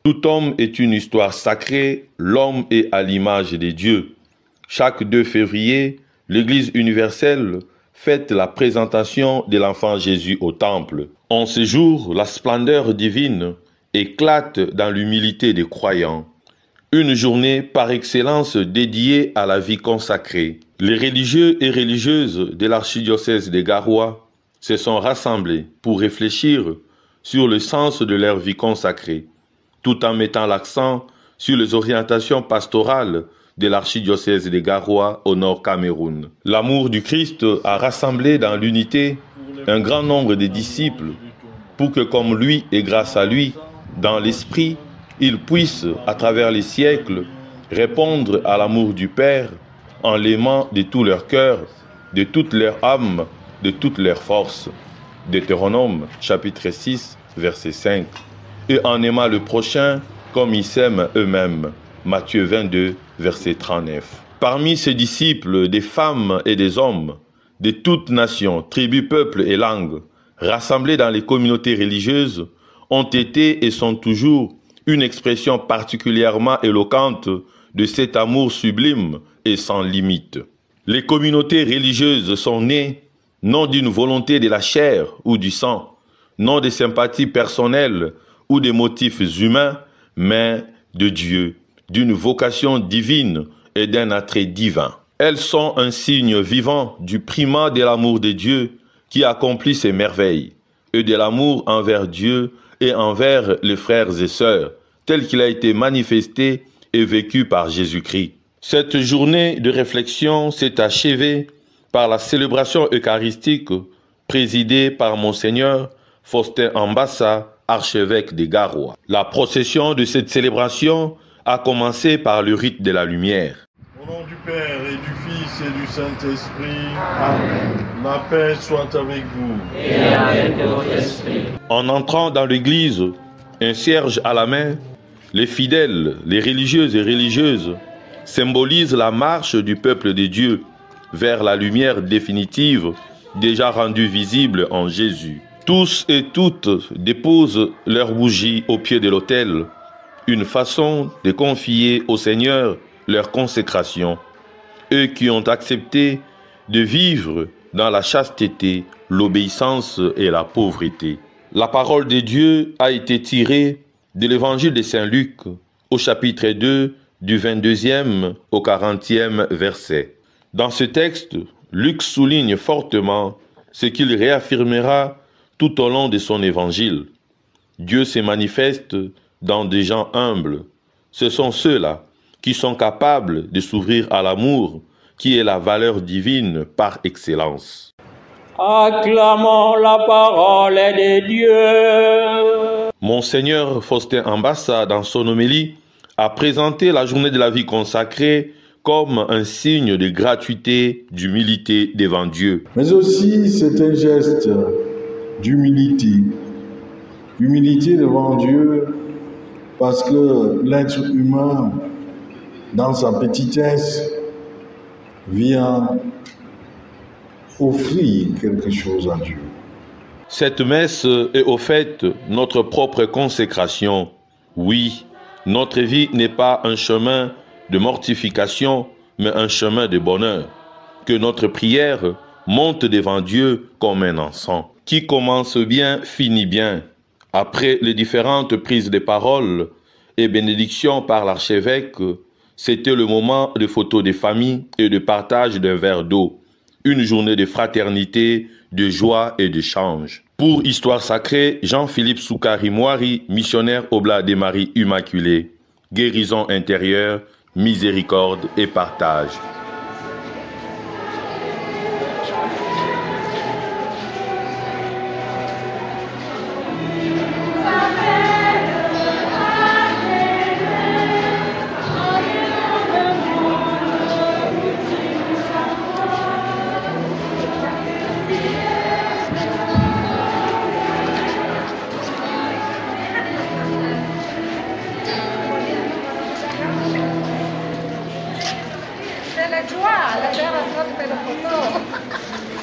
Tout homme est une histoire sacrée, l'homme est à l'image des dieux. Chaque 2 février, l'Église universelle fête la présentation de l'enfant Jésus au temple. En ce jour, la splendeur divine éclate dans l'humilité des croyants. Une journée par excellence dédiée à la vie consacrée. Les religieux et religieuses de l'archidiocèse de Garoua se sont rassemblés pour réfléchir sur le sens de leur vie consacrée, tout en mettant l'accent sur les orientations pastorales de l'archidiocèse de Garoua au nord Cameroun. L'amour du Christ a rassemblé dans l'unité un grand nombre de disciples pour que, comme lui et grâce à lui, dans l'esprit, ils puissent, à travers les siècles, répondre à l'amour du Père en l'aimant de tout leur cœur, de toute leur âme, de toute leur force. Deutéronome, chapitre 6, verset 5. Et en aimant le prochain comme ils s'aiment eux-mêmes. Matthieu 22, verset 39. Parmi ces disciples, des femmes et des hommes, de toutes nations, tribus, peuples et langues, rassemblés dans les communautés religieuses, ont été et sont toujours une expression particulièrement éloquente de cet amour sublime et sans limite. Les communautés religieuses sont nées non d'une volonté de la chair ou du sang, non des sympathies personnelles ou des motifs humains, mais de Dieu, d'une vocation divine et d'un attrait divin. Elles sont un signe vivant du primat de l'amour de Dieu qui accomplit ses merveilles, et de l'amour envers Dieu et envers les frères et sœurs, tel qu'il a été manifesté et vécu par Jésus-Christ. Cette journée de réflexion s'est achevée par la célébration eucharistique présidée par Monseigneur Faustin Ambassa, archevêque de Garoua. La procession de cette célébration a commencé par le rite de la lumière. Au nom du Père et du Fils et du Saint-Esprit, Amen. La paix soit avec vous. Et avec votre esprit. En entrant dans l'église, un cierge à la main, les fidèles, les religieuses et religieuses symbolisent la marche du peuple de Dieu vers la lumière définitive déjà rendue visible en Jésus. Tous et toutes déposent leurs bougies au pied de l'autel, une façon de confier au Seigneur leur consécration, eux qui ont accepté de vivre dans la chasteté, l'obéissance et la pauvreté. La parole de Dieu a été tirée de l'évangile de Saint Luc, au chapitre 2, du 22e au 40e verset. Dans ce texte, Luc souligne fortement ce qu'il réaffirmera tout au long de son évangile. Dieu se manifeste dans des gens humbles. Ce sont ceux-là qui sont capables de s'ouvrir à l'amour, qui est la valeur divine par excellence. Acclamons la parole de Dieu. Monseigneur Faustin Ambassa, dans son homélie, a présenté la journée de la vie consacrée comme un signe de gratuité, d'humilité devant Dieu. Mais aussi, c'est un geste d'humilité. Humilité devant Dieu, parce que l'être humain, dans sa petitesse, vient offrir quelque chose à Dieu. Cette messe est au fait notre propre consécration. Oui, notre vie n'est pas un chemin de mortification, mais un chemin de bonheur. Que notre prière monte devant Dieu comme un encens. Qui commence bien, finit bien. Après les différentes prises de parole et bénédictions par l'archevêque, c'était le moment de photos de famille et de partage d'un verre d'eau. Une journée de fraternité, de joie et d'échange. Pour Histoire sacrée, Jean-Philippe Soukari Mouari, missionnaire Oblat des Maries Immaculée. Guérison intérieure, miséricorde et partage. C'est la joie, la terre à faire le photo.